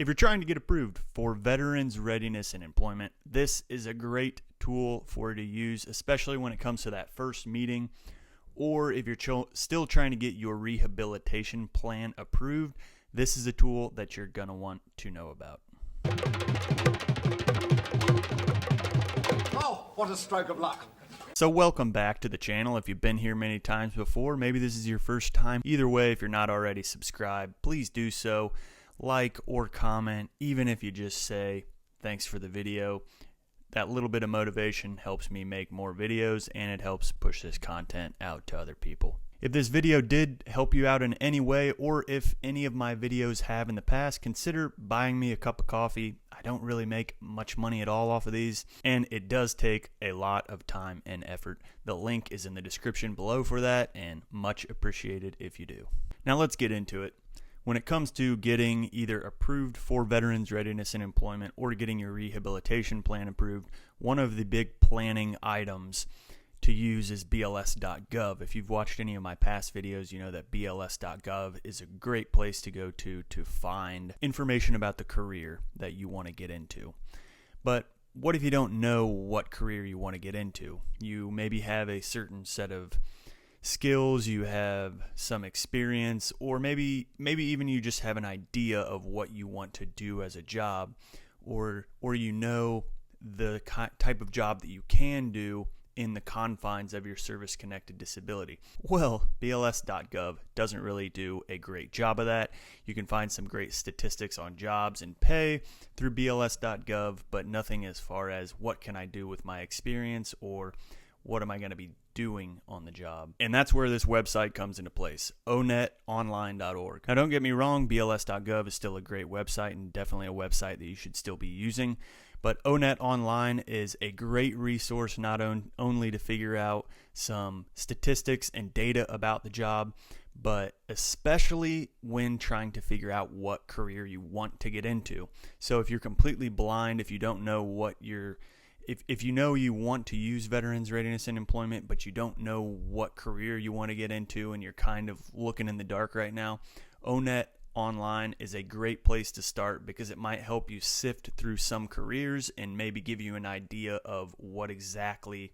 If you're trying to get approved for Veterans Readiness and Employment, this is a great tool for you to use, especially when it comes to that first meeting, or if you're still trying to get your rehabilitation plan approved. This is a tool that you're going to want to know about. Oh, what a stroke of luck. So welcome back to the channel. If you've been here many times before, maybe this is your first time. Either way, if you're not already subscribed, please do so. Like or comment, even if you just say thanks for the video. That little bit of motivation helps me make more videos, and it helps push this content out to other people. If this video did help you out in any way, or if any of my videos have in the past, consider buying me a cup of coffee. I don't really make much money at all off of these, and it does take a lot of time and effort. The link is in the description below for that, and much appreciated if you do. Now let's get into it. When it comes to getting either approved for Veterans Readiness and Employment or getting your rehabilitation plan approved, one of the big planning items to use is bls.gov. If you've watched any of my past videos, you know that bls.gov is a great place to go to find information about the career that you want to get into. But what if you don't know what career you want to get into? You maybe have a certain set of skills, you have some experience, or maybe even you just have an idea of what you want to do as a job, or you know the type of job that you can do in the confines of your service-connected disability. Well, bls.gov doesn't really do a great job of that. You can find some great statistics on jobs and pay through bls.gov, but nothing as far as what can I do with my experience or what am I going to be doing on the job. And that's where this website comes into place, onetonline.org. Now don't get me wrong, bls.gov is still a great website and definitely a website that you should still be using. But ONET Online is a great resource not only to figure out some statistics and data about the job, but especially when trying to figure out what career you want to get into. So if you're completely blind, if you don't know what if you know you want to use Veterans Readiness and Employment, but you don't know what career you want to get into and you're kind of looking in the dark right now, ONET Online is a great place to start because it might help you sift through some careers and maybe give you an idea of what exactly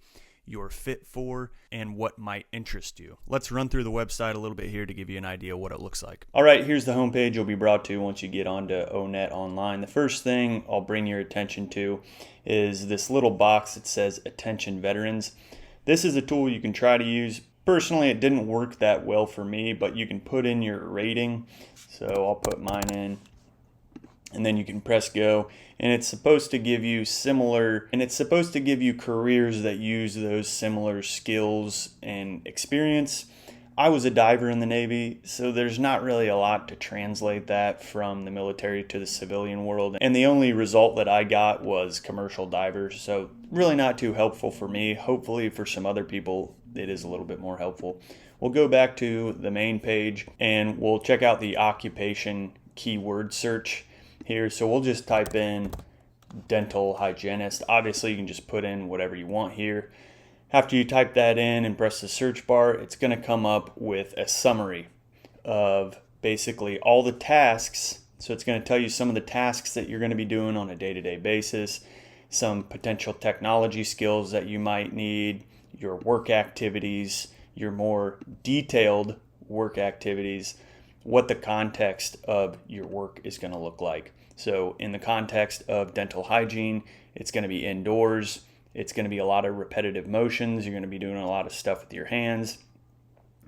you're fit for and what might interest you. Let's run through the website a little bit here to give you an idea of what it looks like. All right, here's the homepage you'll be brought to once you get onto ONET Online. The first thing I'll bring your attention to is this little box that says Attention Veterans. This is a tool you can try to use. Personally, it didn't work that well for me, but you can put in your rating. So I'll put mine in, and then you can press go, and it's supposed to give you careers that use those similar skills and experience. I was a diver in the Navy, so there's not really a lot to translate that from the military to the civilian world, and the only result that I got was commercial diver, so really not too helpful for me. Hopefully for some other people it is a little bit more helpful. We'll go back to the main page and we'll check out the occupation keyword search here. So we'll just type in dental hygienist. Obviously you can just put in whatever you want here. After you type that in and press the search bar, it's going to come up with a summary of basically all the tasks. So it's going to tell you some of the tasks that you're going to be doing on a day-to-day basis, some potential technology skills that you might need, your work activities, your more detailed work activities, what the context of your work is going to look like. So in the context of dental hygiene, it's going to be indoors. It's going to be a lot of repetitive motions. You're going to be doing a lot of stuff with your hands.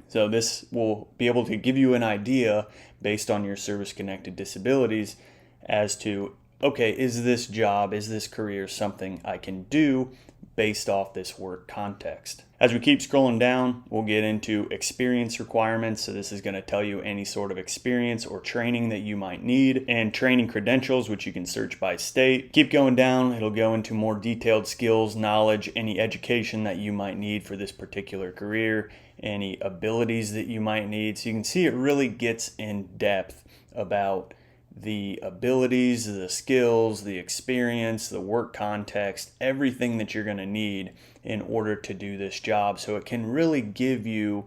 So this will be able to give you an idea based on your service-connected disabilities as to, okay, is this job, is this career something I can do based off this work context? As we keep scrolling down, we'll get into experience requirements. So this is going to tell you any sort of experience or training that you might need, and training credentials, which you can search by state. Keep going down, it'll go into more detailed skills, knowledge, any education that you might need for this particular career, any abilities that you might need. So you can see it really gets in depth about the abilities, the skills, the experience, the work context, everything that you're going to need in order to do this job. So it can really give you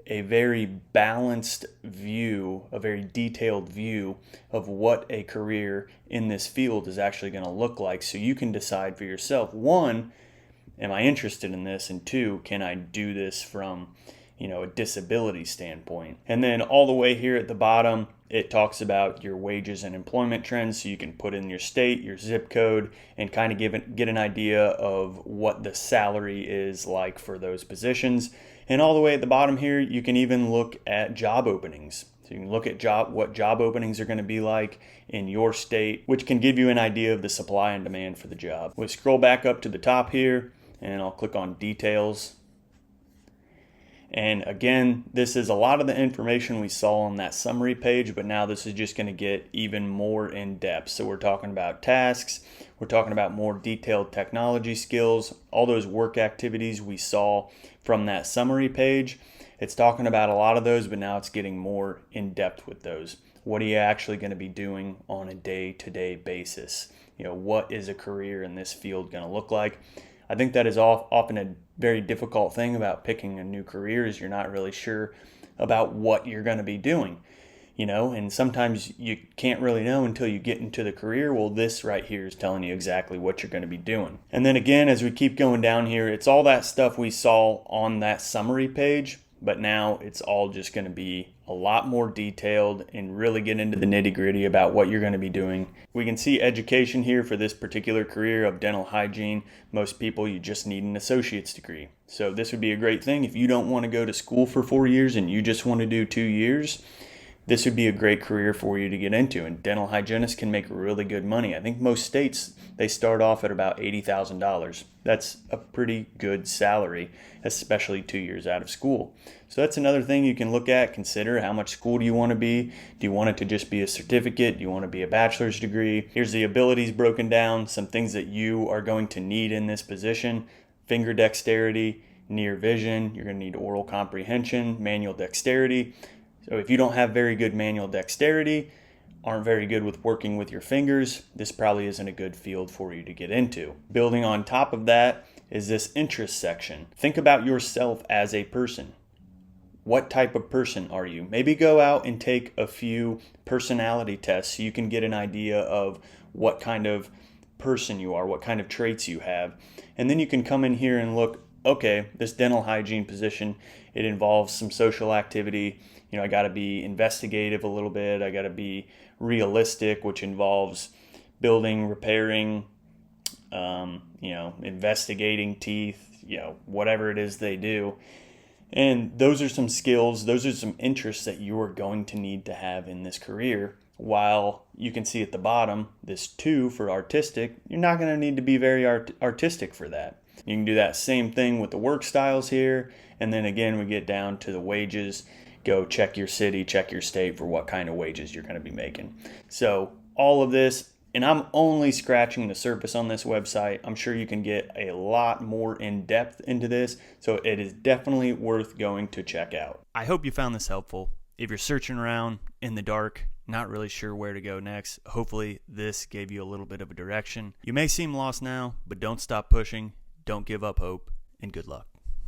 a very balanced view, a very detailed view of what a career in this field is actually going to look like, so you can decide for yourself, one, am I interested in this? And two, can I do this from, a disability standpoint? And then all the way here at the bottom, it talks about your wages and employment trends, so you can put in your state, your zip code, and kind of get an idea of what the salary is like for those positions. And all the way at the bottom here, you can even look at job openings. So you can look at what job openings are going to be like in your state, which can give you an idea of the supply and demand for the job. We'll scroll back up to the top here, and I'll click on details. And again, this is a lot of the information we saw on that summary page, but now this is just going to get even more in depth. So we're talking about tasks, we're talking about more detailed technology skills, all those work activities we saw from that summary page. It's talking about a lot of those, but now it's getting more in depth with those. What are you actually going to be doing on a day-to-day basis? What is a career in this field going to look like? I think that is often a very difficult thing about picking a new career, is you're not really sure about what you're going to be doing, and sometimes you can't really know until you get into the career. Well, this right here is telling you exactly what you're going to be doing. And then again, as we keep going down here, it's all that stuff we saw on that summary page, but now it's all just going to be a lot more detailed and really get into the nitty-gritty about what you're going to be doing. We can see education here for this particular career of dental hygiene. Most people, you just need an associate's degree. So this would be a great thing if you don't want to go to school for 4 years and you just want to do 2 years. This would be a great career for you to get into, and dental hygienists can make really good money. I think most states, they start off at about $80,000. That's a pretty good salary, especially 2 years out of school. So that's another thing you can look at, consider. How much school do you want to be? Do you want it to just be a certificate? Do you want to be a bachelor's degree? Here's the abilities broken down, some things that you are going to need in this position: finger dexterity, near vision, you're going to need oral comprehension, manual dexterity. So if you don't have very good manual dexterity, aren't very good with working with your fingers, this probably isn't a good field for you to get into. Building on top of that is this interest section. Think about yourself as a person. What type of person are you? Maybe go out and take a few personality tests so you can get an idea of what kind of person you are, what kind of traits you have. And then you can come in here and look, okay, this dental hygiene position, it involves some social activity. I got to be investigative a little bit. I got to be realistic, which involves building, repairing, investigating teeth, whatever it is they do. And those are some skills, those are some interests that you are going to need to have in this career. While you can see at the bottom, this 2 for artistic, you're not going to need to be very artistic for that. You can do that same thing with the work styles here. And then again, we get down to the wages. Go check your city, check your state for what kind of wages you're going to be making. So all of this, and I'm only scratching the surface on this website. I'm sure you can get a lot more in depth into this. So it is definitely worth going to check out. I hope you found this helpful. If you're searching around in the dark, not really sure where to go next, hopefully this gave you a little bit of a direction. You may seem lost now, but don't stop pushing, don't give up hope, and good luck.